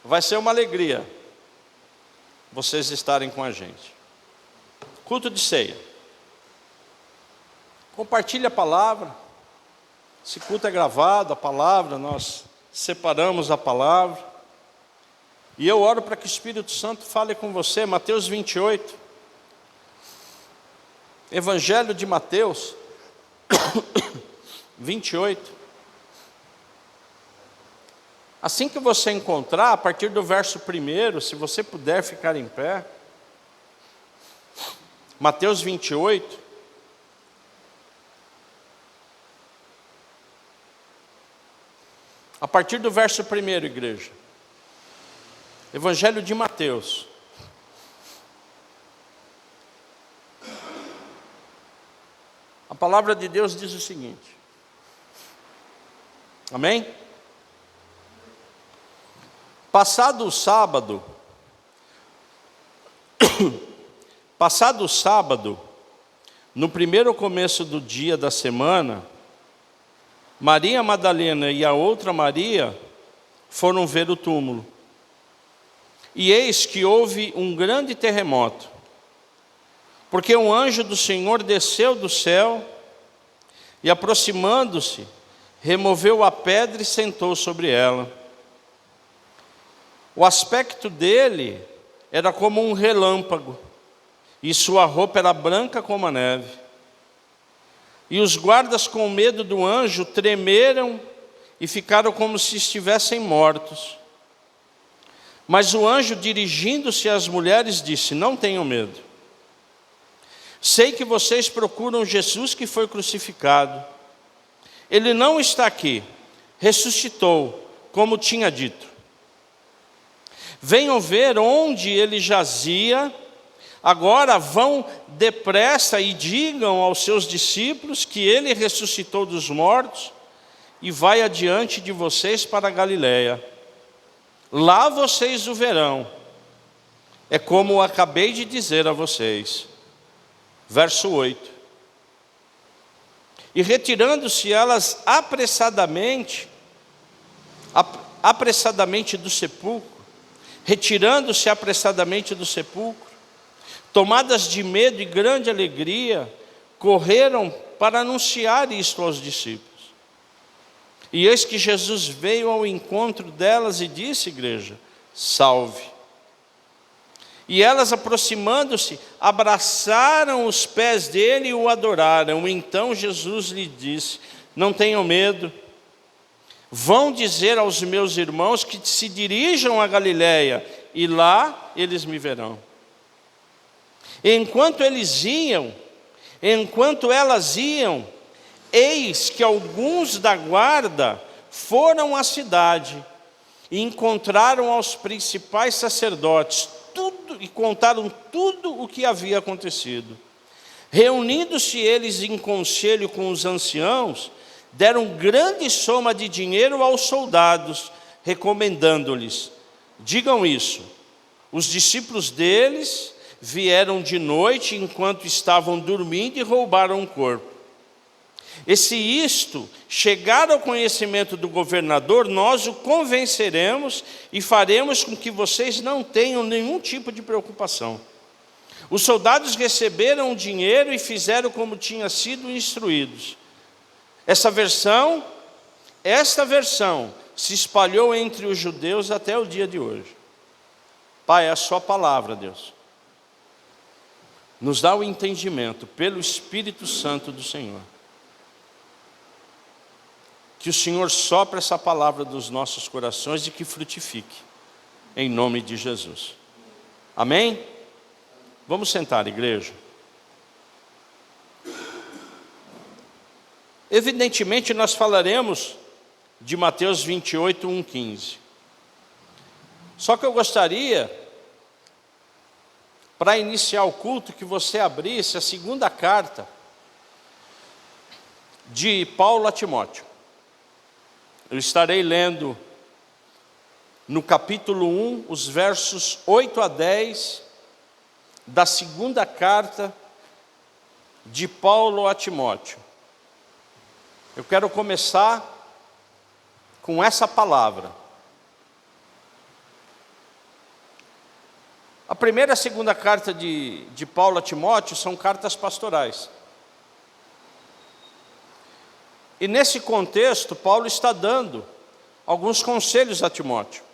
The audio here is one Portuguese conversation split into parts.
Vai ser uma alegria vocês estarem com a gente. Culto de ceia. Compartilhe a palavra. Esse culto é gravado, a palavra, nós separamos a palavra. E eu oro para que o Espírito Santo fale com você. Mateus 28. Evangelho de Mateus 28. Assim que você encontrar, a partir do verso 1, se você puder ficar em pé. Mateus 28. A partir do verso 1, igreja. Evangelho de Mateus. A palavra de Deus diz o seguinte. Amém? Passado o sábado, no primeiro começo do dia da semana, Maria Madalena e a outra Maria foram ver o túmulo. E eis que houve um grande terremoto, porque um anjo do Senhor desceu do céu e, aproximando-se, removeu a pedra e sentou sobre ela. O aspecto dele era como um relâmpago, e sua roupa era branca como a neve. E os guardas, com medo do anjo, tremeram e ficaram como se estivessem mortos. Mas o anjo, dirigindo-se às mulheres, disse: não tenham medo. Sei que vocês procuram Jesus que foi crucificado. Ele não está aqui, ressuscitou, como tinha dito. Venham ver onde ele jazia. Agora vão depressa e digam aos seus discípulos que ele ressuscitou dos mortos e vai adiante de vocês para a Galiléia. Lá vocês o verão. É como eu acabei de dizer a vocês. Verso 8. E retirando-se elas apressadamente do sepulcro, tomadas de medo e grande alegria, correram para anunciar isto aos discípulos. E eis que Jesus veio ao encontro delas e disse, igreja, salve. E elas, aproximando-se, abraçaram os pés dele e o adoraram. Então Jesus lhe disse: não tenham medo. Vão dizer aos meus irmãos que se dirijam a Galiléia, e lá eles me verão. Enquanto elas iam, eis que alguns da guarda foram à cidade e encontraram aos principais sacerdotes e contaram tudo o que havia acontecido. Reunindo-se eles em conselho com os anciãos, deram grande soma de dinheiro aos soldados, recomendando-lhes: digam isso, os discípulos deles vieram de noite enquanto estavam dormindo e roubaram o corpo. E se isto chegar ao conhecimento do governador, nós o convenceremos e faremos com que vocês não tenham nenhum tipo de preocupação. Os soldados receberam o dinheiro e fizeram como tinham sido instruídos. Esta versão se espalhou entre os judeus até o dia de hoje. Pai, é a sua palavra, Deus. Nos dá o entendimento pelo Espírito Santo do Senhor. Que o Senhor sopre essa palavra dos nossos corações e que frutifique, em nome de Jesus. Amém? Vamos sentar, igreja. Evidentemente, nós falaremos de Mateus 28, 1:15. Só que eu gostaria, para iniciar o culto, que você abrisse a segunda carta de Paulo a Timóteo. Eu estarei lendo no capítulo 1, os versos 8 a 10, da segunda carta de Paulo a Timóteo. Eu quero começar com essa palavra. A primeira e a segunda carta de Paulo a Timóteo são cartas pastorais. E nesse contexto, Paulo está dando alguns conselhos a Timóteo.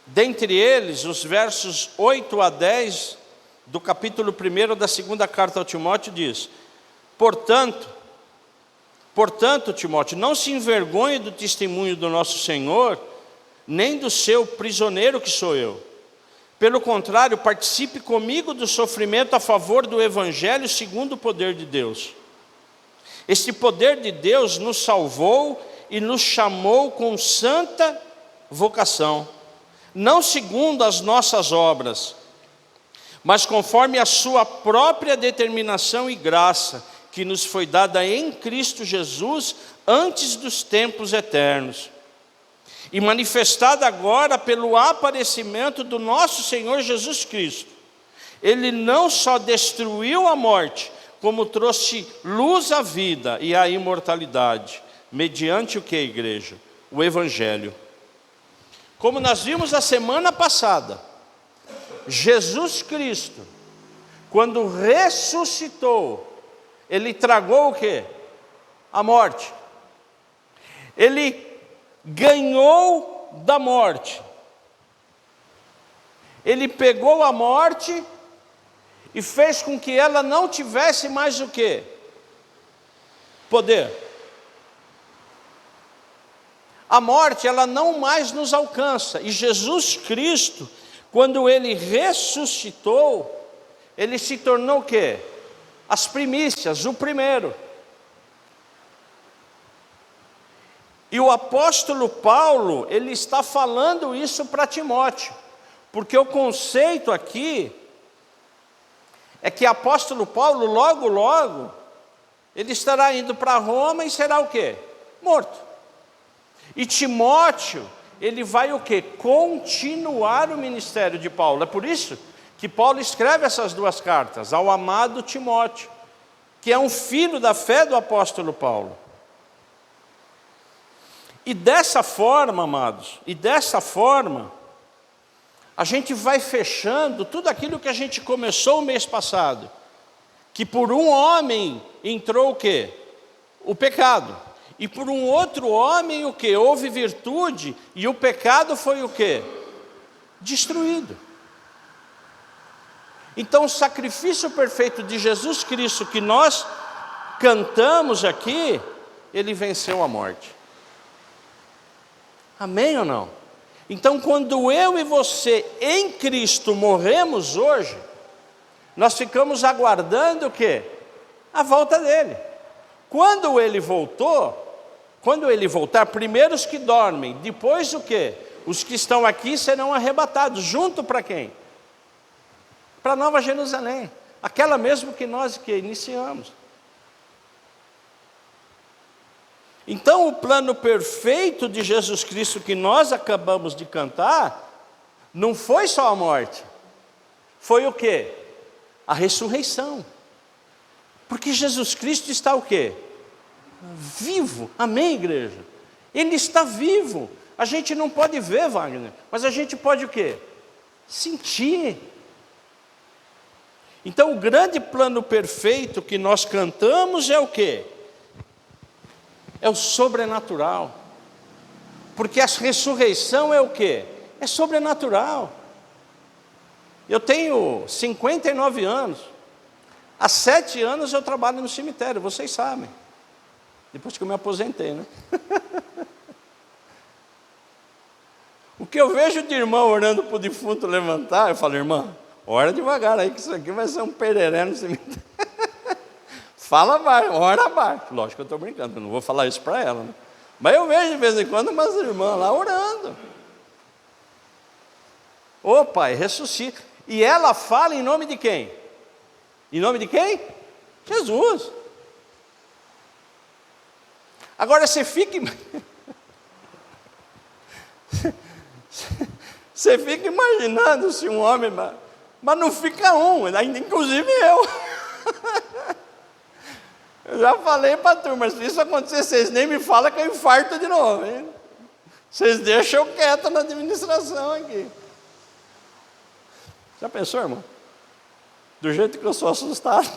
Dentre eles, os versos 8 a 10 do capítulo 1 da segunda carta ao Timóteo diz: Portanto, Timóteo, não se envergonhe do testemunho do nosso Senhor, nem do seu prisioneiro que sou eu. Pelo contrário, participe comigo do sofrimento a favor do Evangelho segundo o poder de Deus. Este poder de Deus nos salvou e nos chamou com santa vocação, não segundo as nossas obras, mas conforme a sua própria determinação e graça, que nos foi dada em Cristo Jesus antes dos tempos eternos, e manifestada agora pelo aparecimento do nosso Senhor Jesus Cristo. Ele não só destruiu a morte, como trouxe luz à vida e à imortalidade, mediante o que, igreja? O Evangelho. Como nós vimos a semana passada, Jesus Cristo, quando ressuscitou, Ele tragou o que? A morte. Ele ganhou da morte. Ele pegou a morte e fez com que ela não tivesse mais o que? Poder. A morte, ela não mais nos alcança. E Jesus Cristo, quando Ele ressuscitou, Ele se tornou o quê? As primícias, o primeiro. E o apóstolo Paulo, ele está falando isso para Timóteo, porque o conceito aqui é que o apóstolo Paulo, logo, ele estará indo para Roma e será o quê? Morto. E Timóteo, ele vai o quê? Continuar o ministério de Paulo. É por isso que Paulo escreve essas duas cartas ao amado Timóteo, que é um filho da fé do apóstolo Paulo. E dessa forma, amados, a gente vai fechando tudo aquilo que a gente começou o mês passado, que por um homem entrou o quê? O pecado. E por um outro homem o quê? Houve virtude, e o pecado foi o quê? Destruído. Então o sacrifício perfeito de Jesus Cristo que nós cantamos aqui, Ele venceu a morte. Amém ou não? Então, quando eu e você em Cristo morremos hoje, nós ficamos aguardando o quê? A volta dele. Quando ele voltar, primeiro os que dormem, depois o quê? Os que estão aqui serão arrebatados, junto para quem? Para Nova Jerusalém, aquela mesmo que nós iniciamos. Então, o plano perfeito de Jesus Cristo que nós acabamos de cantar, não foi só a morte, foi o quê? A ressurreição. Porque Jesus Cristo está o quê? Vivo. Amém, igreja? Ele está vivo. A gente não pode ver, Wagner, mas a gente pode o quê? Sentir. Então, o grande plano perfeito que nós cantamos é o quê? É o sobrenatural. Porque a ressurreição é o quê? É sobrenatural. Eu tenho 59 anos. Há 7 anos eu trabalho no cemitério, vocês sabem. Depois que eu me aposentei, né? O que eu vejo de irmão orando para o defunto levantar, eu falo, irmã, ora devagar aí, que isso aqui vai ser um pereré no cemitério. Fala baixo, ora baixo. Lógico que eu estou brincando, eu não vou falar isso para ela, né? Mas eu vejo de vez em quando umas irmãs lá orando. Ô Pai, ressuscita. E ela fala em nome de quem? Em nome de quem? Jesus. Agora você fica... Você fica imaginando se um homem... Mas não fica um, inclusive eu. Eu já falei para a turma, se isso acontecer, vocês nem me falam que eu infarto de novo, hein? Vocês deixam eu quieto na administração aqui. Já pensou, irmão? Do jeito que eu sou assustado.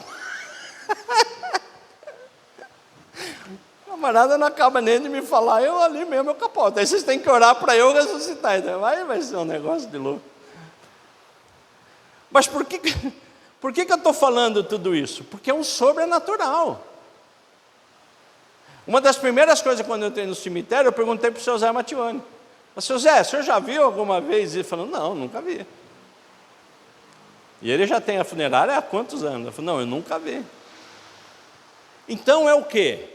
O camarada não acaba nem de me falar, eu ali mesmo eu capoto. Aí vocês têm que orar para eu ressuscitar. Então, vai ser um negócio de louco. Mas por que eu estou falando tudo isso? Porque é um sobrenatural. Uma das primeiras coisas, quando eu entrei no cemitério, eu perguntei para o seu Zé Matione. Mas, seu Zé, o senhor já viu alguma vez? Ele falou, não, nunca vi. E ele já tem a funerária há quantos anos? Eu falei, não, eu nunca vi. Então é o quê?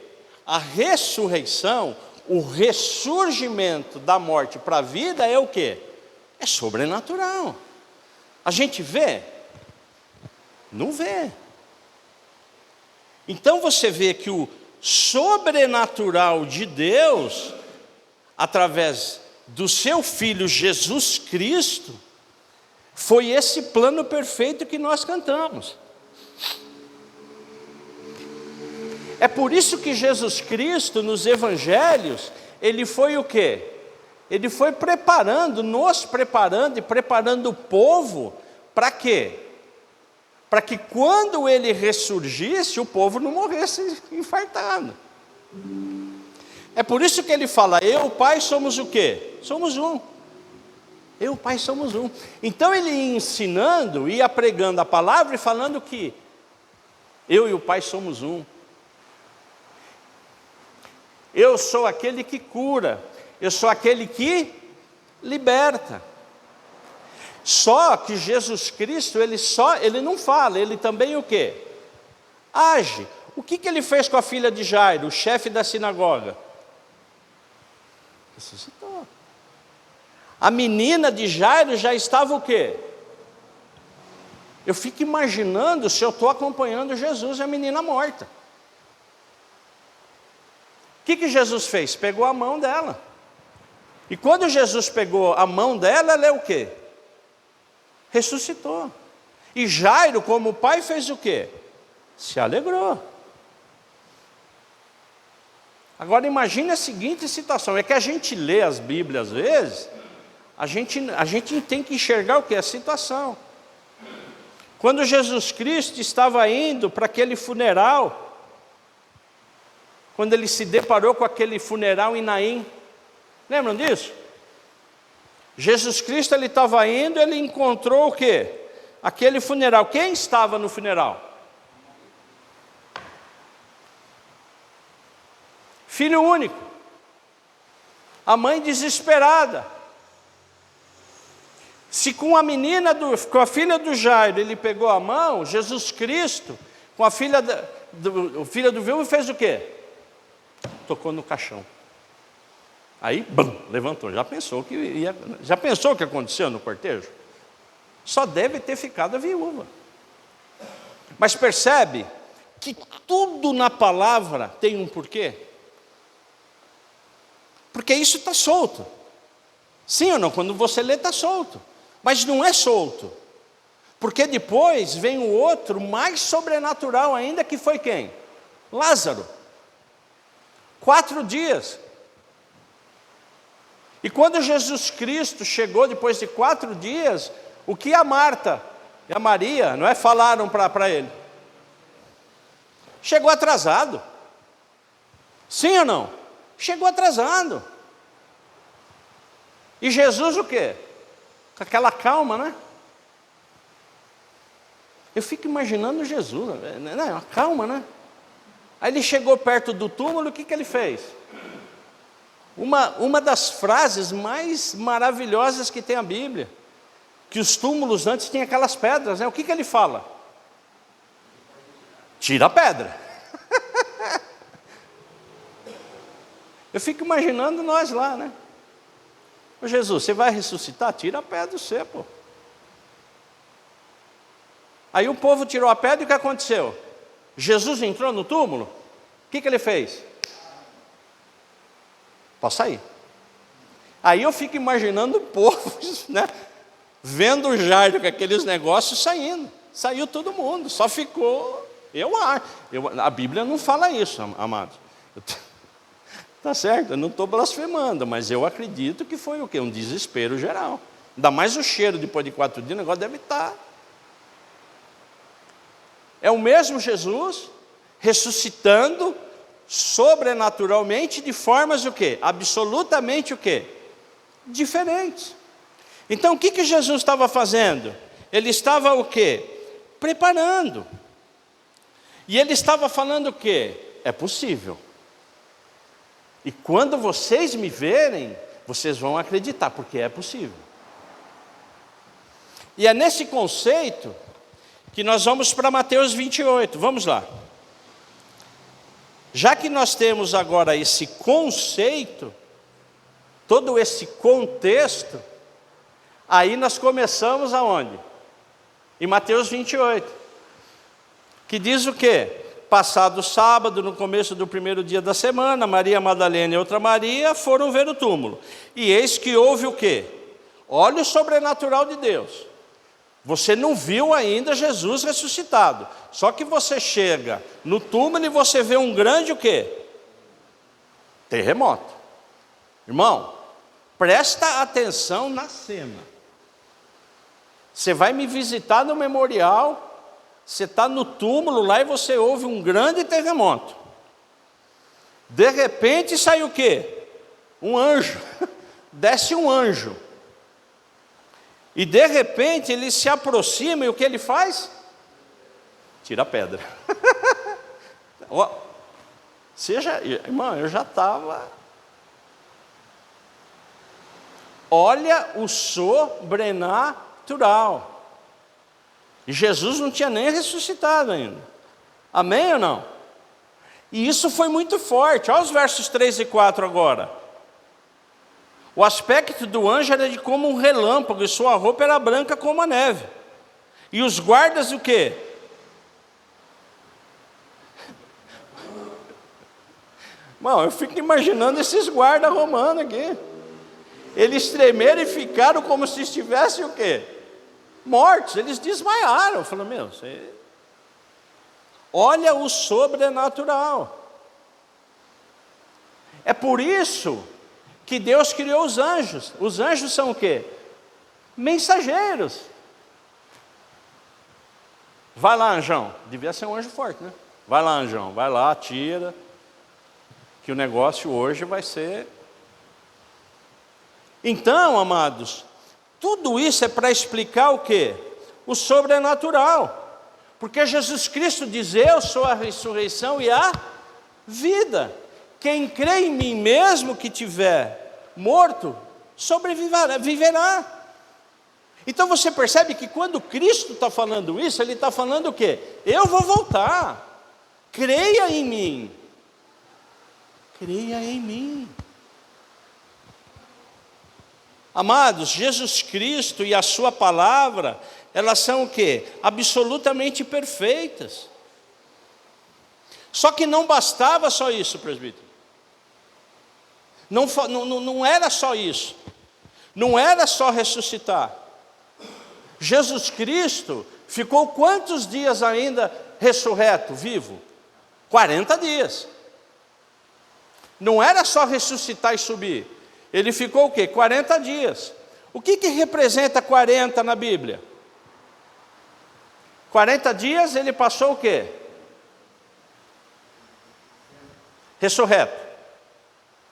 A ressurreição, o ressurgimento da morte para a vida é o quê? É sobrenatural. A gente vê? Não vê. Então você vê que o sobrenatural de Deus, através do seu Filho Jesus Cristo, foi esse plano perfeito que nós cantamos. É por isso que Jesus Cristo, nos evangelhos, ele foi o quê? Ele foi preparando, nos preparando e preparando o povo, para quê? Para que quando ele ressurgisse, o povo não morresse infartado. É por isso que ele fala, eu e o Pai somos o quê? Somos um. Eu e o Pai somos um. Então ele ia ensinando, ia pregando a palavra e falando que eu e o Pai somos um. Eu sou aquele que cura, eu sou aquele que liberta. Só que Jesus Cristo, ele não fala, ele também o quê? Age. O que ele fez com a filha de Jairo, o chefe da sinagoga? Ressuscitou. A menina de Jairo já estava o quê? Eu fico imaginando se eu estou acompanhando Jesus e a menina morta. O que Jesus fez? Pegou a mão dela. E quando Jesus pegou a mão dela, ela é o quê? Ressuscitou. E Jairo, como pai, fez o quê? Se alegrou. Agora imagine a seguinte situação, é que a gente lê as Bíblias às vezes, a gente tem que enxergar o que? A situação. Quando Jesus Cristo estava indo para aquele funeral, quando ele se deparou com aquele funeral em Naim, lembram disso? Jesus Cristo, ele estava indo, ele encontrou o quê? Aquele funeral. Quem estava no funeral? Filho único. A mãe desesperada. Se com a filha do Jairo, ele pegou a mão, Jesus Cristo, com a filha do viúvo, fez o quê? Tocou no caixão. Aí, levantou. Já pensou o que aconteceu no cortejo? Só deve ter ficado a viúva. Mas percebe que tudo na palavra tem um porquê? Porque isso está solto. Sim ou não? Quando você lê, está solto. Mas não é solto. Porque depois vem o outro, mais sobrenatural ainda, que foi quem? Lázaro. 4 dias. E quando Jesus Cristo chegou depois de 4 dias, o que a Marta e a Maria, não é, falaram para ele? Chegou atrasado. Sim ou não? Chegou atrasado. E Jesus o quê? Com aquela calma, né? Eu fico imaginando Jesus, né? Calma, né? Aí ele chegou perto do túmulo, o que ele fez? Uma das frases mais maravilhosas que tem a Bíblia, que os túmulos antes tinham aquelas pedras, né? O que ele fala? Tira a pedra. Eu fico imaginando nós lá, né? Ô Jesus, você vai ressuscitar? Tira a pedra do você, pô. Aí o povo tirou a pedra e o que aconteceu? Jesus entrou no túmulo, o que ele fez? Pode sair. Aí eu fico imaginando o povo, né, vendo o Jairo com aqueles negócios saindo. Saiu todo mundo, só ficou. A Bíblia não fala isso, amados. Tá certo, eu não estou blasfemando, mas eu acredito que foi o quê? Um desespero geral. Ainda mais o cheiro depois de 4 dias, o negócio deve estar. É o mesmo Jesus ressuscitando sobrenaturalmente de formas o quê? Absolutamente o quê? Diferentes. Então o que Jesus estava fazendo? Ele estava o quê? Preparando. E ele estava falando o quê? É possível. E quando vocês me verem, vocês vão acreditar, porque é possível. E é nesse conceito que nós vamos para Mateus 28. Vamos lá. Já que nós temos agora esse conceito, todo esse contexto, aí nós começamos aonde? Em Mateus 28, que diz o quê? Passado o sábado, no começo do primeiro dia da semana, Maria Madalena e outra Maria foram ver o túmulo. E eis que houve o quê? Olha o sobrenatural de Deus. Você não viu ainda Jesus ressuscitado. Só que você chega no túmulo e você vê um grande o quê? Terremoto. Irmão, presta atenção na cena. Você vai me visitar no memorial, você está no túmulo lá e você ouve um grande terremoto. De repente sai o quê? Um anjo. Desce um anjo. E de repente ele se aproxima e o que ele faz? Tira a pedra. Irmão, eu já estava. Olha o sobrenatural. E Jesus não tinha nem ressuscitado ainda. Amém ou não? E isso foi muito forte. Olha os versos 3 e 4 agora. O aspecto do anjo era de como um relâmpago, e sua roupa era branca como a neve. E os guardas o quê? Mano, eu fico imaginando esses guardas romanos aqui. Eles tremeram e ficaram como se estivessem o quê? Mortos, eles desmaiaram. Eu falei, meu, você... olha o sobrenatural. É por isso que Deus criou os anjos. Os anjos são o quê? Mensageiros. Vai lá, anjão. Devia ser um anjo forte, né? Vai lá, anjão. Vai lá, tira. Que o negócio hoje vai ser... Então, amados, tudo isso é para explicar o quê? O sobrenatural. Porque Jesus Cristo diz, eu sou a ressurreição e a vida. Quem crê em mim, mesmo que tiver morto, viverá. Então você percebe que quando Cristo está falando isso, Ele está falando o quê? Eu vou voltar. Creia em mim. Creia em mim. Amados, Jesus Cristo e a sua palavra, elas são o quê? Absolutamente perfeitas. Só que não bastava só isso, presbítero. Não era só isso. Não era só ressuscitar. Jesus Cristo ficou quantos dias ainda ressurreto, vivo? 40 dias. Não era só ressuscitar e subir. Ele ficou o quê? 40 dias. O que representa 40 na Bíblia? 40 dias ele passou o quê? Ressurreto.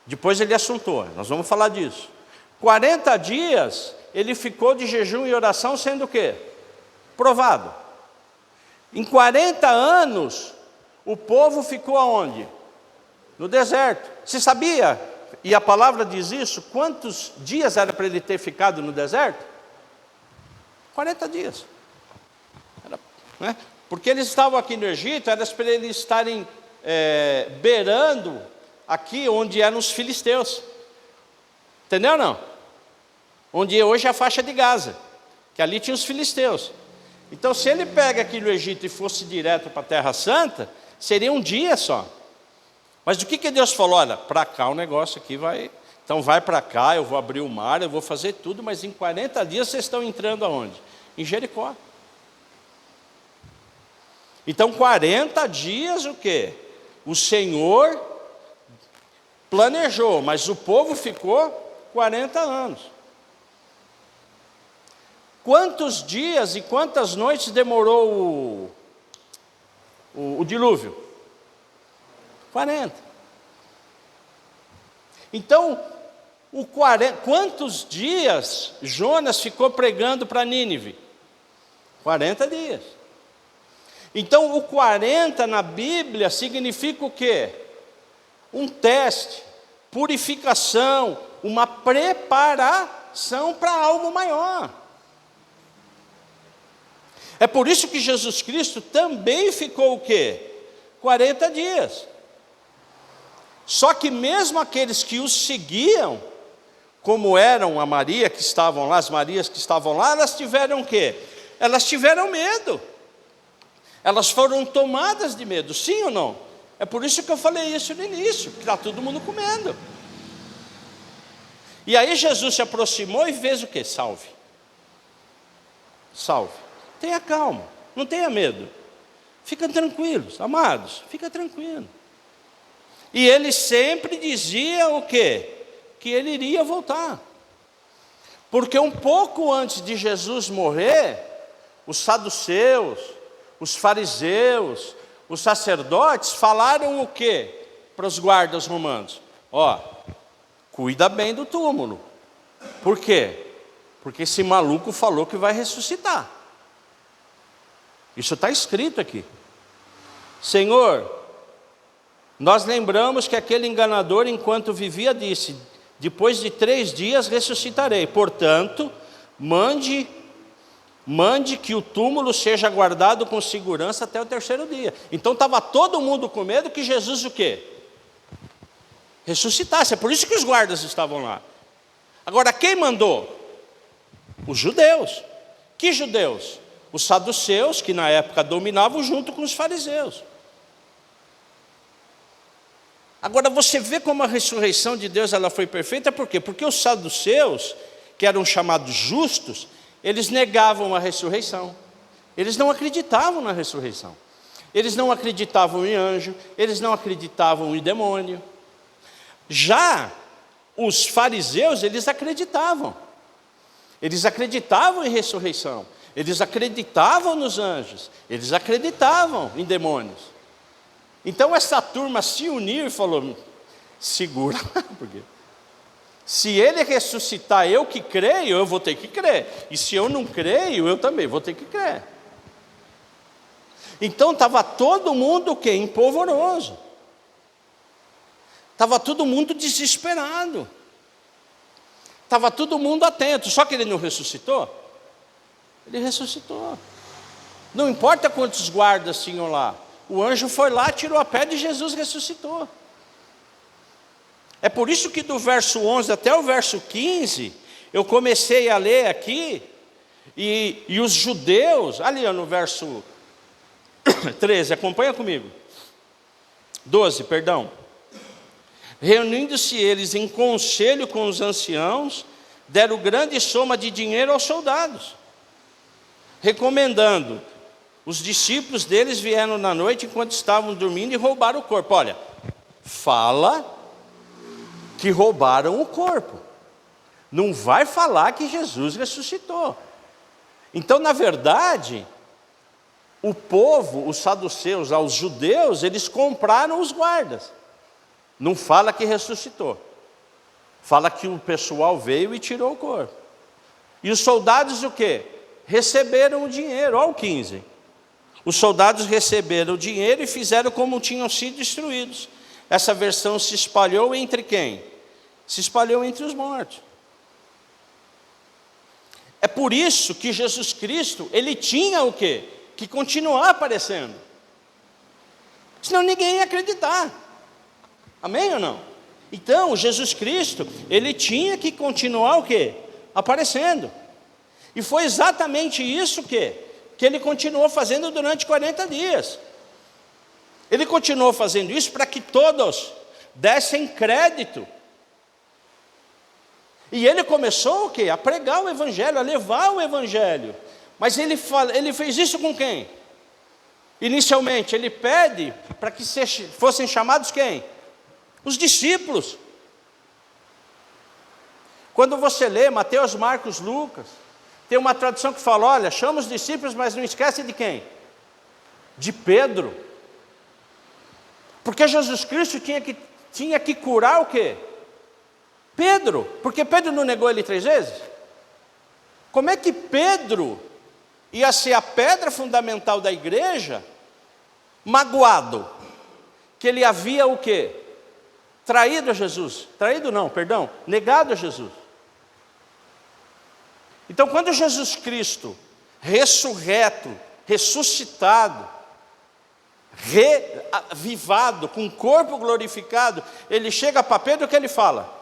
Depois ele assuntou, nós vamos falar disso. 40 dias ele ficou de jejum e oração sendo o quê? Provado. Em 40 anos, o povo ficou aonde? No deserto. Você sabia, e a palavra diz isso, quantos dias era para ele ter ficado no deserto? 40 dias. Né? Porque eles estavam aqui no Egito, era para eles estarem beirando aqui onde eram os filisteus. Entendeu ou não? Onde hoje é a faixa de Gaza, que ali tinha os filisteus. Então se ele pega aqui no Egito e fosse direto para a Terra Santa, seria um dia só. Mas o que Deus falou? Olha, para cá o negócio aqui vai... Então vai para cá, eu vou abrir o mar, eu vou fazer tudo, mas em 40 dias vocês estão entrando aonde? Em Jericó. Então 40 dias o quê? O Senhor planejou, mas o povo ficou 40 anos. Quantos dias e quantas noites demorou o dilúvio? 40. Então, quantos dias Jonas ficou pregando para Nínive? 40 dias. Então, o 40 na Bíblia significa o quê? Um teste, purificação, uma preparação para algo maior. É por isso que Jesus Cristo também ficou o quê? 40 dias. Só que mesmo aqueles que os seguiam, como eram a Maria que estavam lá, as Marias que estavam lá, elas tiveram o quê? Elas tiveram medo. Elas foram tomadas de medo, sim ou não? É por isso que eu falei isso no início, que está todo mundo com medo. E aí Jesus se aproximou e fez o quê? Salve. Salve. Tenha calma, não tenha medo. Fiquem tranquilos, amados, fica tranquilo. E ele sempre dizia o quê? Que ele iria voltar. Porque um pouco antes de Jesus morrer, os saduceus, os fariseus, os sacerdotes falaram o quê para os guardas romanos? Ó, cuida bem do túmulo. Por quê? Porque esse maluco falou que vai ressuscitar. Isso está escrito aqui. Senhor, nós lembramos que aquele enganador, enquanto vivia, disse: depois de 3 dias ressuscitarei. Portanto, mande que o túmulo seja guardado com segurança até o 3º dia. Então estava todo mundo com medo que Jesus o quê? Ressuscitasse. É por isso que os guardas estavam lá. Agora, quem mandou? Os judeus. Que judeus? Os saduceus, que na época dominavam junto com os fariseus. Agora você vê como a ressurreição de Deus ela foi perfeita, por quê? Porque os saduceus, que eram chamados justos, eles negavam a ressurreição. Eles não acreditavam na ressurreição. Eles não acreditavam em anjo, eles não acreditavam em demônio. Já os fariseus, eles acreditavam. Eles acreditavam em ressurreição. Eles acreditavam nos anjos. Eles acreditavam em demônios. Então essa turma se uniu e falou: segura, porque se ele ressuscitar, eu que creio, eu vou ter que crer. E se eu não creio, eu também vou ter que crer. Então estava todo mundo o quê? Empolvoroso. Estava todo mundo desesperado. Estava todo mundo atento. Só que ele não ressuscitou? Ele ressuscitou. Não importa quantos guardas tinham lá. O anjo foi lá, tirou a pedra e Jesus ressuscitou. É por isso que do verso 11 até o verso 15, eu comecei a ler aqui, e os judeus, ali no verso 13, acompanha comigo. 12, perdão. Reunindo-se eles em conselho com os anciãos, deram grande soma de dinheiro aos soldados, recomendando. Os discípulos deles vieram na noite enquanto estavam dormindo e roubaram o corpo. Olha, fala que roubaram o corpo. Não vai falar que Jesus ressuscitou. Então, na verdade, o povo, os saduceus, os judeus, eles compraram os guardas. Não fala que ressuscitou. Fala que o pessoal veio e tirou o corpo. E os soldados o quê? Receberam o dinheiro. Olha o 15. Os soldados receberam o dinheiro e fizeram como tinham sido instruídos. Essa versão se espalhou entre quem? Se espalhou entre os mortos. É por isso que Jesus Cristo, ele tinha o quê? Que continuar aparecendo. Senão ninguém ia acreditar. Amém ou não? Então, Jesus Cristo, ele tinha que continuar o quê? Aparecendo. E foi exatamente isso que ele continuou fazendo durante 40 dias. Ele continuou fazendo isso para que todos dessem crédito. E ele começou o quê? A pregar o evangelho, a levar o evangelho. Mas ele fez isso com quem? Inicialmente, ele pede para que fossem chamados quem? Os discípulos. Quando você lê Mateus, Marcos, Lucas, Tem uma tradução que fala, olha, chama os discípulos, mas não esquece de quem? De Pedro. Porque Jesus Cristo tinha que curar o quê? Pedro. Porque Pedro não negou ele 3 vezes? Como é que Pedro ia ser a pedra fundamental da igreja, magoado, que ele havia o quê? Traído a Jesus. Traído não, perdão, negado a Jesus. Então, quando Jesus Cristo, ressurreto, ressuscitado, revivado, com o corpo glorificado, ele chega para Pedro, o que ele fala?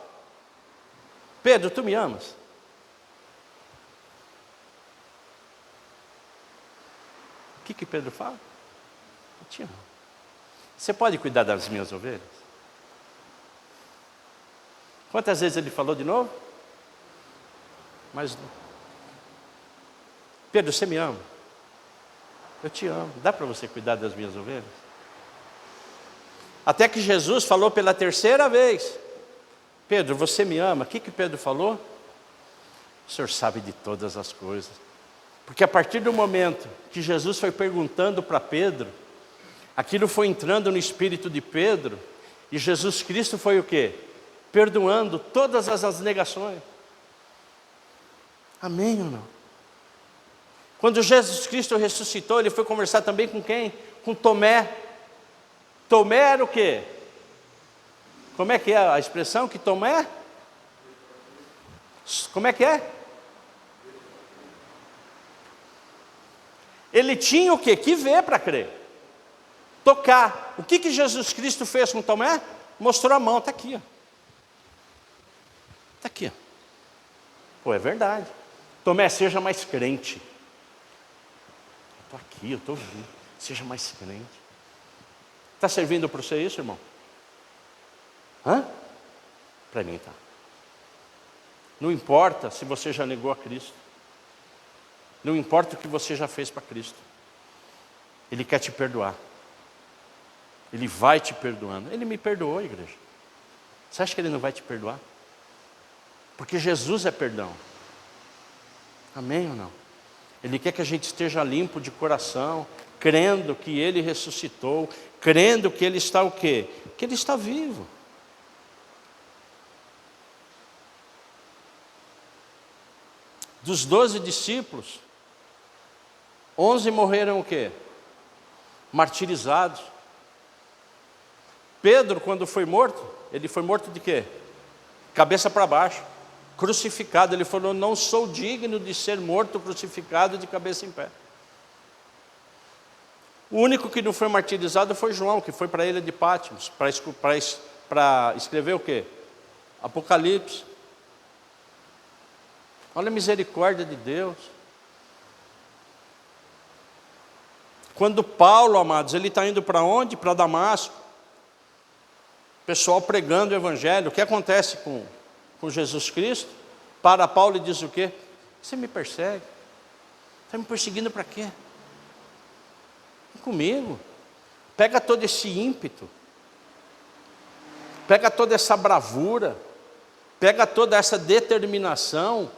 Pedro, tu me amas? O que Pedro fala? Eu te amo. Você pode cuidar das minhas ovelhas? Quantas vezes ele falou de novo? Mas Pedro, você me ama? Eu te amo. Dá para você cuidar das minhas ovelhas? Até que Jesus falou pela 3ª vez: Pedro, você me ama? O que Pedro falou? O Senhor sabe de todas as coisas. Porque a partir do momento que Jesus foi perguntando para Pedro, aquilo foi entrando no espírito de Pedro, e Jesus Cristo foi o quê? Perdoando todas as negações. Amém ou não? Quando Jesus Cristo ressuscitou, ele foi conversar também com quem? Com Tomé. Tomé era o quê? Como é que é a expressão que Tomé? Como é que é? Ele tinha o quê? Que ver para crer. Tocar. O que Jesus Cristo fez com Tomé? Mostrou a mão, está aqui. Está aqui. Pô, é verdade. Tomé, seja mais crente. Estou aqui, eu estou vindo. Seja mais crente. Está servindo para você isso, irmão? Hã? Para mim tá. Não importa se você já negou a Cristo. Não importa o que você já fez para Cristo. Ele quer te perdoar. Ele vai te perdoando. Ele me perdoou, igreja. Você acha que Ele não vai te perdoar? Porque Jesus é perdão. Amém ou não? Ele quer que a gente esteja limpo de coração, crendo que Ele ressuscitou, crendo que Ele está o quê? Que Ele está vivo. Dos 12 discípulos, 11 morreram o quê? Martirizados. Pedro, quando foi morto, ele foi morto de quê? Cabeça para baixo, crucificado. Ele falou, não sou digno de ser morto, crucificado de cabeça em pé. O único que não foi martirizado foi João, que foi para a ilha de Patmos, para escrever o quê? Apocalipse. Olha a misericórdia de Deus. Quando Paulo, amados, ele está indo para onde? Para Damasco. Pessoal pregando o Evangelho. O que acontece com Jesus Cristo? Para Paulo e diz o quê? Você me persegue? Está me perseguindo para quê? Vem comigo. Pega todo esse ímpeto. Pega toda essa bravura. Pega toda essa determinação.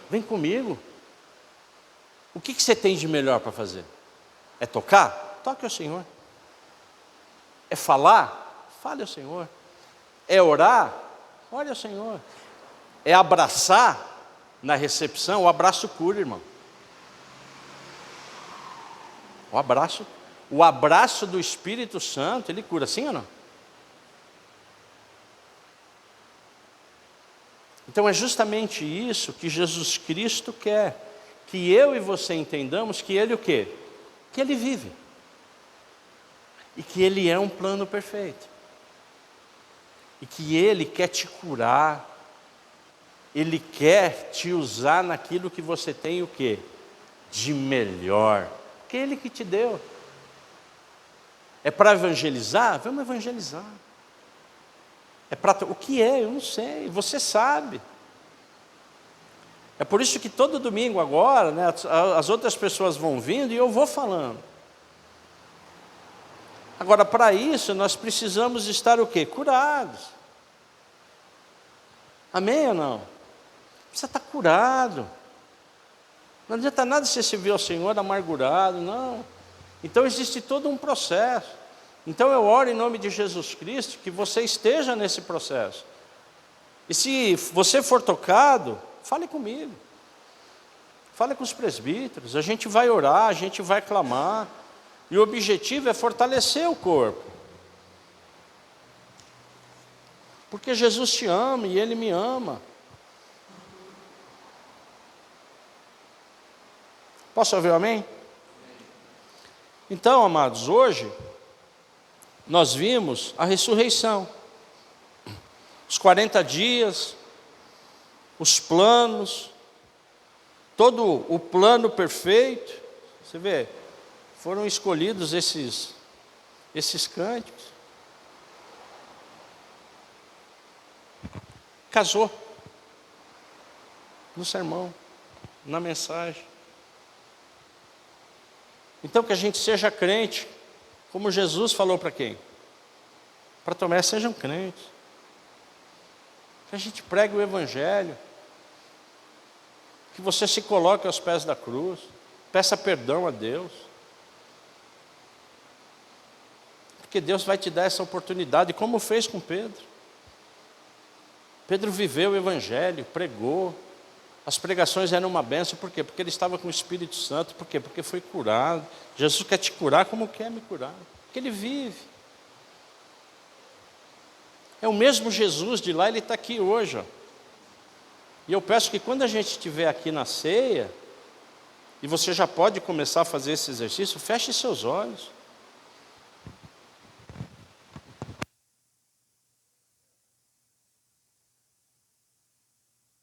Vem comigo. O que você tem de melhor para fazer? É tocar? Toque ao Senhor. É falar? Fale ao Senhor. É orar? Ore ao Senhor. É abraçar na recepção? O abraço cura, irmão. O abraço do Espírito Santo, ele cura, sim ou não? Então é justamente isso que Jesus Cristo quer. Que eu e você entendamos que Ele o quê? Que Ele vive. E que Ele é um plano perfeito. E que Ele quer te curar. Ele quer te usar naquilo que você tem o quê? De melhor. Que Ele que te deu. É para evangelizar? Vamos evangelizar. É para o que é? Eu não sei. Você sabe. É por isso que todo domingo agora, né, as outras pessoas vão vindo e eu vou falando. Agora, para isso, nós precisamos estar o quê? Curados. Amém ou não? precisa estar curado. Não adianta nada você servir ao Senhor amargurado, não. Então existe todo um processo. Então eu oro em nome de Jesus Cristo que você esteja nesse processo. E se você for tocado, fale comigo. Fale com os presbíteros, a gente vai orar, a gente vai clamar. E o objetivo é fortalecer o corpo. Porque Jesus te ama e Ele me ama. Posso ouvir um amém? Então, amados, hoje nós vimos a ressurreição. Os 40 dias, os planos, todo o plano perfeito. Você vê, foram escolhidos esses cânticos. Casou. No sermão, na mensagem. Então que a gente seja crente, como Jesus falou para quem? Para Tomé, sejam crentes. Que a gente pregue o Evangelho. Que você se coloque aos pés da cruz. Peça perdão a Deus. Porque Deus vai te dar essa oportunidade, como fez com Pedro. Pedro viveu o Evangelho, pregou. As pregações eram uma bênção, por quê? Porque ele estava com o Espírito Santo, por quê? Porque foi curado. Jesus quer te curar como quer me curar, porque Ele vive. É o mesmo Jesus de lá, Ele está aqui hoje. Ó. E eu peço que quando a gente estiver aqui na ceia, e você já pode começar a fazer esse exercício, feche seus olhos.